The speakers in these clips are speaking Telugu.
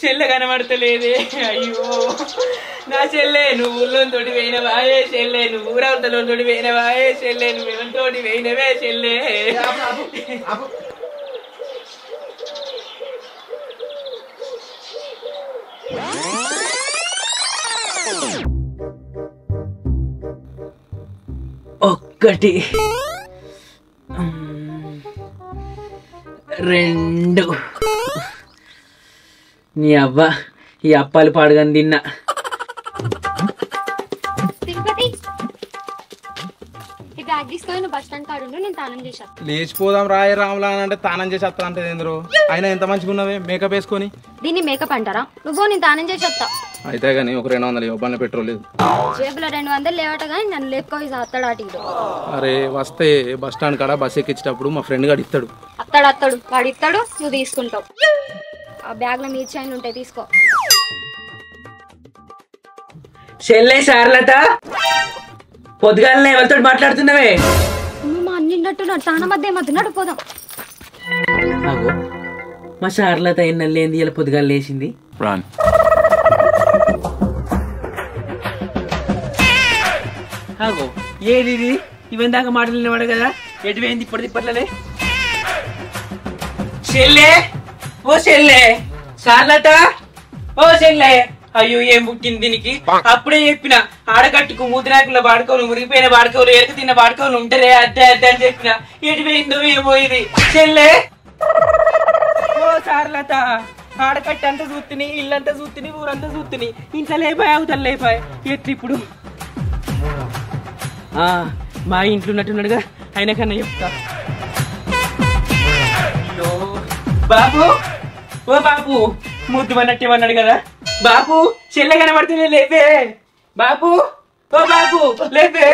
చెల్లె కనబడతలేదే. అయ్యో నా చెల్లె, నువ్వు ఊళ్ళోతోటి పోయినవాయే చెల్లె, నువ్వు ఊరవతలోతోటి పోయినవాయే చెల్లె, నువ్వు ఎవరితోటి పోయినవే చెల్లె. ఒకటి, రెండు. నీ అవ్వ ఈ అప్పాలు పాడుగాని తిన్నా. లేచిపోదాం రాయ రాములా అంటే తానం చేసి వస్తా అంటే ఏంద్రు అయినా ఎంత మంచిగా ఉన్నావే మేకప్ వేసుకొని. దీన్ని మేకప్ అంటారా? నువ్వు నేను తానం చేసి వస్తా. అయితే గానీ ఒక 200 ఇవ్వాలి, పెట్రోల్ లేదు. జేబులో 200 లేవట కానీ నన్ను లేపుకోవి అత్తాడు అటు. అరే వస్తే బస్ స్టాండ్ కాడ బస్ ఎక్కించేటప్పుడు మా ఫ్రెండ్ గారు ఇస్తాడు. అత్తాడు వాడు ఇస్తాడు, నువ్వు తీసుకుంటావు. ఆ బ్యాగ్ లో మీ చైన్లు ఉంటాయి, తీసుకో. చెల్లె సార్లత, పొద్దుగాలనే ఎవరితో మాట్లాడుతున్నావే? మా అన్నిన్నట్టున్నాడు, తాన మధ్య ఏమవుతున్నాడు. పోదాం. మా సార్లత ఎన్నెళ్ళేంది ఇలా పొద్దుగాలు లేచింది. ఏది ఇవన్నీ దాకా మాట్లాడినవాడు కదా, ఎటు పోయింది ఇప్పుడు తిప్పట్లనే? చెల్లె, ఓ చెల్లె సార్లత, ఓ చెల్లె. అయ్యో ఏం పుట్టింది దీనికి? అప్పుడే చెప్పిన ఆడకట్టుకు మూతిరాకుల వాడుకోలు, మురిగిపోయిన వాడుకోలు, ఎరుకు తిన్న వాడుకోలు ఉంటారే అద్దే అద్దే అని చెప్పిన. ఎటు పోయిందో ఏమో ఇది. చెల్లె, ఓ సార్లత, ఆడకట్టు అంతా చూస్తుని, ఇల్లంతా చూస్తుని, ఊరంతా చూస్తుని, ఇంట్లో లేపాయి అవుతాను లేపాయి. ఎట్లు ఇప్పుడు? మా ఇంట్లో ఉన్నట్టున్నాడుగా, అయినా కన్నా చెప్తా. బాబు, ఓ బాబు, ముద్దు అన్నట్టు ఏమన్నాడు కదా. బాబు చెల్లె కనబడుతుంది, లేపే. బాబు, ఓ బాబు లేపే.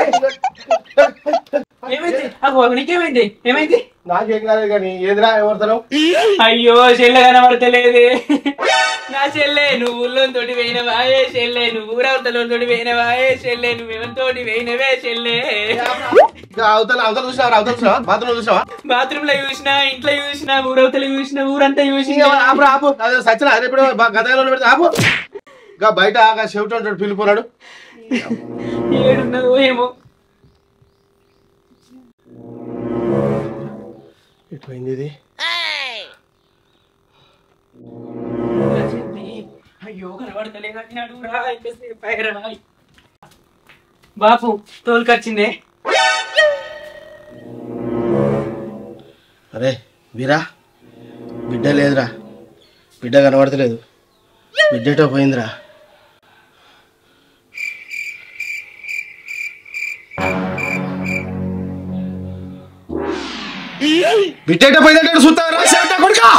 ఏమైంది? నీకేమైంది? ఏమైంది? నాకేం కాలేదు కానీ ఏదిరా ఎవరుతాను? అయ్యో చెల్లె కనబడతలేదే. నా చెల్లె, నువ్వు ఊళ్ళోతోటి పోయినవాయే చెల్లె, నువ్వు ఊరవతలోతోటి పోయినవాయే చెల్లె, నువ్వు ఎవరితోటి పోయినవే చెల్లె. బాత్రూమ్ లో చూసినా, ఇంట్లో చూసినా, ఊరవతలు చూసినా, ఊరంతా చూసినా. సచిన ఇప్పుడు గతంలో పెడితే ఆపు. బయట చెవిటి ఉంటాడు, పిలిపోనాడు. ఏడున్నదో ఏమో. ఎటుపోయింది ఇది? అయ్యో కనబడతలే కట్టినాడు. బాపు తోలుకొచ్చిందే. అరే వీరా, బిడ్డ లేదురా, బిడ్డ కనబడతలేదు. బిడ్డటో పోయిందిరా. బిడ్డటో పోయిందంటే చూస్తారా కొడుకా?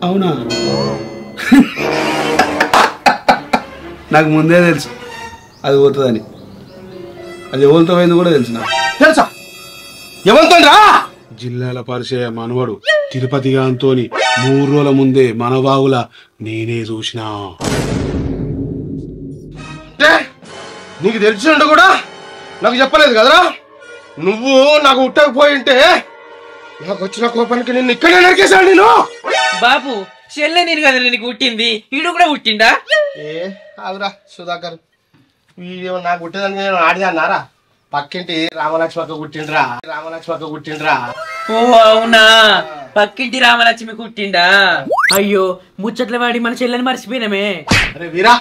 అవునా? నాకు ముందే తెలుసు అది పోతుందని. అది ఎవరితో పోయింది కూడా తెలుసు. నాకు తెలుసా? ఎవరితో రా? జిల్లాల పరిచయ మనవడు తిరుపతి గాంతోని 3 రోజుల ముందే మనవాగుల నేనే చూసినా. నీకు తెలిసినట్టు కూడా నాకు చెప్పలేదు కదరా. నువ్వు నాకు ఉట్టకపోయింటే నాకు వచ్చిన కోపానికి నిన్ను ఇక్కడే నరికేశాను నేను. బాపు చెల్లె నేను కదా నీకు పుట్టింది, వీడు కూడా పుట్టిండా? అవురా సుధాకర్, వీడు నాకు పుట్టేదానికి నేను ఆడిదా అన్నారా? పక్కింటి రామలక్ష్మక్క కుట్టిండ్రా. ఓ అవునా, పక్కింటి రామలక్ష్మి కుట్టిండా? అయ్యో ముచ్చట్ల వాడి మన చెల్లెని మర్చిపోయినమే. అరే వీరా,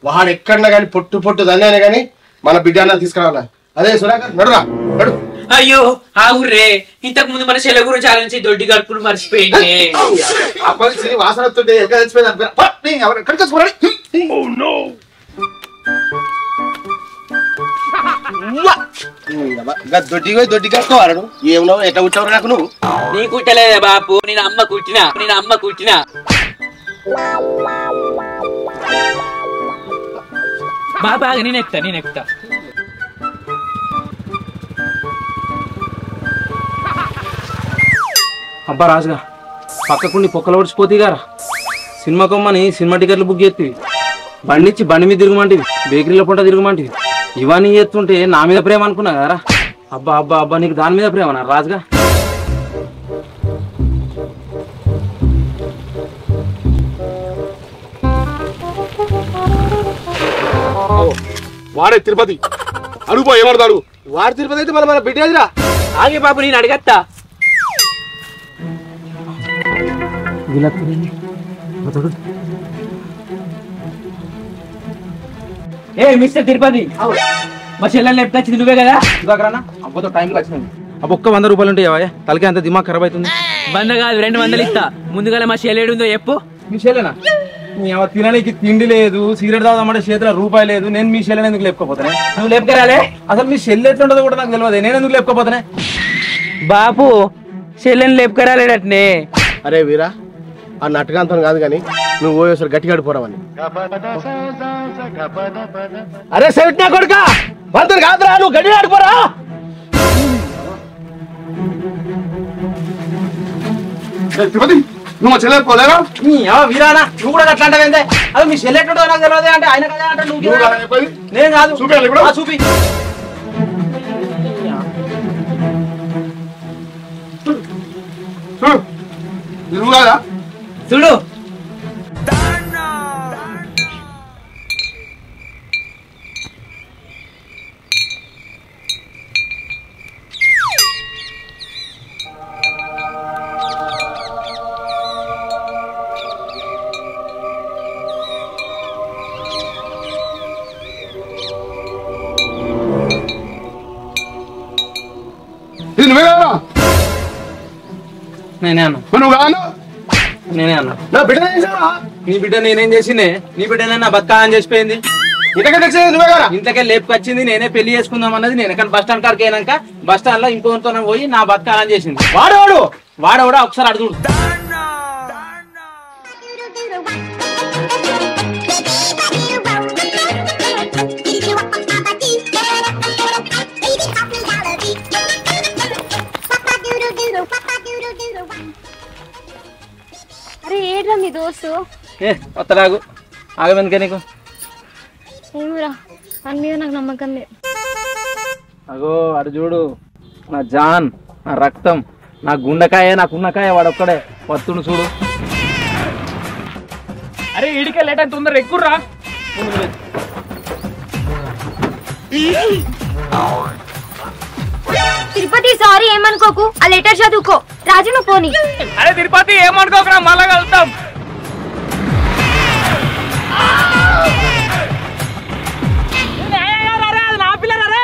వాడు ఎక్కడన్నా కానీ పొట్టు దాన్ని కానీ మన బిడ్డ తీసుకురావాలా. అదే సుధాకర్, నడురా నడు. అయ్యో ఆగుర్రే, ఇంతకు ముందు మన చెల్లె గురించి ఆలోచించి దొడ్డి గడుపును మర్చిపోయింది. వాసన వస్తుంటే ఎక్కడ తెచ్చిపోయింది. దొడ్డి కట్టుకోవాలను ఏమో ఎట్లా కుట్టావు నాకు? నువ్వు నీ కుట్టలేదే బాపు, నేను అమ్మ కుట్టినా. బాబా నేను ఎక్కుతా. అబ్బా రాజుగా, పక్కకుండి పొక్కలు ఓడిచిపోతే గారా. సినిమా కొమ్మని సినిమా టికెట్లు బుక్ చేస్తే బండిచ్చి బండి మీద తిరగమంటివి, బేకరీలో పూట తిరగమంటివి. ఇవన్నీ చేస్తుంటే నా మీద ప్రేమ అనుకున్నా కదరా. అబ్బా అబ్బా అబ్బా, నీకు దాని మీద ప్రేమనా రాజుగా? వాడే తిరుపతి అడుగుపో ఏమడతాడు. వాడు తిరుపతి అయితే మన బిడ్డేదిరా. ఆగే బాబు నేను అడగత్తా. ఏ మిస్టర్ తిరుపతి, మా చెల్లెని ఎప్పుడు నువ్వే కదా? సుధాకరన్నా అబ్బతో టైంకి వచ్చింది. అబ్బ ఒక్క 100 రూపాయలు ఉంటాయి తలకి అంత దిమాగ్ ఖరాబ్ అవుతుంది. 100 కాదు 200 ఇస్తా. ముందుగా మా చెల్లెడుందో చెప్పు. మీ చెల్లెనా? మీ తినడానికి తిండి లేదు, సిగరెట్ తాగుదామంటే చేతిలో రూపాయి లేదు. నేను మీ చెల్లెని ఎందుకు లేపుకోపోతానే? నువ్వు లేపుకరాలే. అసలు మీ చెల్లె ఎట్లుంటుందో కూడా నాకు తెలియదు. నేను ఎందుకు లేపుకోపోతానే? బాపు చెల్లెని లేపుకరాలేడట్నే. అరే వీరా, ఆ నటకాంతం కాదు కానీ నువ్వు పోయేసరి గట్టిగా ఆడిపోరావని. అరే సెట్ నా కొడుక, వాళ్ళతో కాదురా, నువ్వు గట్టిగా ఆడిపోరా. తిరుపతి నువ్వు మా చెల్లె పోలేరా? వీరానా నువ్వు కూడా అట్లా అంటే అదే మీ చెల్లె ఎట్లుంటుందో నాకు తెలియదు అంటే ఆయన కదా అంటే నువ్వు నువ్వు కదా చెప్పేది? నేను కాదు. చూపించాలి ఇప్పుడు. చూపి నువ్వు కాదా? చూడు ఇది నువ్వే కదా? నేనే అన్నా. నువ్వు కాను నేనే అన్నా. నా బిడ్డ ఏం చేశావురా? నీ బిడ్డ నేనేం చేసిందే? నీ బిడ్డనే నా బతుకా అని చేసిపోయింది. ఇంతకే తెచ్చేది నువ్వే కదా? ఇంతకే లేపుకొచ్చింది నేనే. పెళ్లి చేసుకుందాం అన్నది నేను. కానీ బస్ స్టాండ్ కాడికి అయినాక బస్ స్టాండ్ లో ఇంకోతో పోయి నా బతుకా అని చేసింది. వాడేవాడు ఒకసారి అడుగుడు. అరే ఏడ్రా మీ దోస్తు? కొత్తలాగు ఆగమెందుకే నీకు? ఏమోరా, అని మీద నాకు నమ్మకం లేదు. అగో అడు చూడు, నా జాన్, నా రక్తం, నా గుండెకాయ, నా కున్నకాయ వాడొక్కడే వత్తుడు చూడు. అరే ఇడికే లేట్ అని తొందర ఎక్కుర్రా. తిరుపతి సారీ ఏమనుకోకు, ఆ లెటర్ చదువుకో. రాజు నువ్వు పోనీ. అరే తిరుపతి ఏమనుకోకరా, మళ్ళా కలుద్దాం. నా పిల్లరా రే.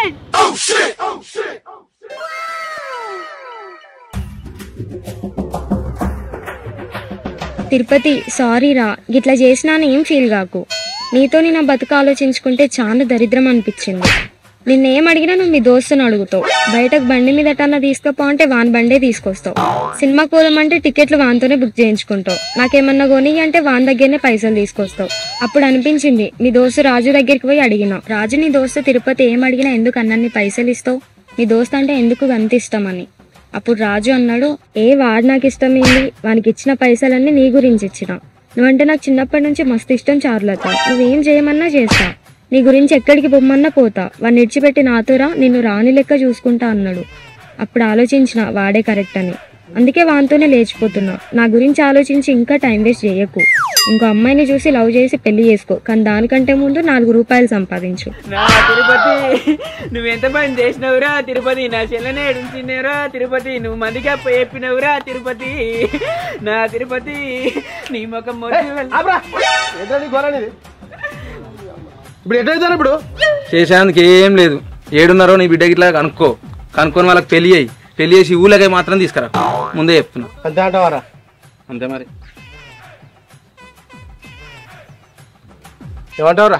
తిరుపతి సారీ రా, గిట్లా చేసినా ఏం ఫీల్ కాకు. నీతో నా బతుకు ఆలోచించుకుంటే చాలా దరిద్రం అనిపించింది. నిన్నేం అడిగినా నువ్వు మీ దోస్తుని అడుగుతావు. బయటకు బండి మీద ఎటన్నా తీసుకుపో అంటే వాన్ బండే తీసుకొస్తావు. సినిమాకి పోదామంటే టికెట్లు వాన్తోనే బుక్ చేయించుకుంటావు. నాకేమన్నా కొని అంటే వాన్ దగ్గరనే పైసలు తీసుకొస్తావు. అప్పుడు అనిపించింది మీ దోస్తు రాజు దగ్గరికి పోయి అడిగినా. రాజు నీ దోస్తు తిరుపతి ఏం అడిగినా ఎందుకు అన్నీ పైసలు ఇస్తావు? నీ దోస్తు అంటే ఎందుకు అంత ఇష్టమని. అప్పుడు రాజు అన్నాడు, వాడు నాకు ఇష్టం ఏంది, వానికి ఇచ్చిన పైసలన్నీ నీ గురించి ఇచ్చిన. నువ్వంటే నాకు చిన్నప్పటి నుంచి మస్తు ఇష్టం చారులత. నువ్వేం చేయమన్నా చేస్తా, నీ గురించి ఎక్కడికి పొమ్మన్నా పోతా. వాడిని విడిచిపెట్టి నాతోరా, నిన్ను రాని లెక్క చూసుకుంటా అన్నాడు. అప్పుడు ఆలోచించిన వాడే కరెక్ట్ అని. అందుకే వానితోనే లేచిపోతున్నా. నా గురించి ఆలోచించి ఇంకా టైం వేస్ట్ చేయకు. ఇంకో అమ్మాయిని చూసి లవ్ చేసి పెళ్లి చేసుకో, కానీ దానికంటే ముందు 4 రూపాయలు సంపాదించు. నా తిరుపతి నువ్వెంత పని చేసినవురా తిరుపతి, నా చెల్లెనే ఎడుంచినవురా తిరుపతి, నువ్వు మందికి చెప్పినవురా తిరుపతి. నా తిరుపతి నీ ముఖం ఇప్పుడు ఎట్లయితారు? ఇప్పుడు చేసేందుకు ఏం లేదు. ఏడున్నారో నీ బిడ్డకి ఇట్లా కనుక్కొని వాళ్ళకి పెళ్లి చేసి ఊళ్ళకే మాత్రం తీసుకురా. ముందే చెప్తున్నా. అంతే అంటావారా? అంతే మరి. ఏమంటావురా?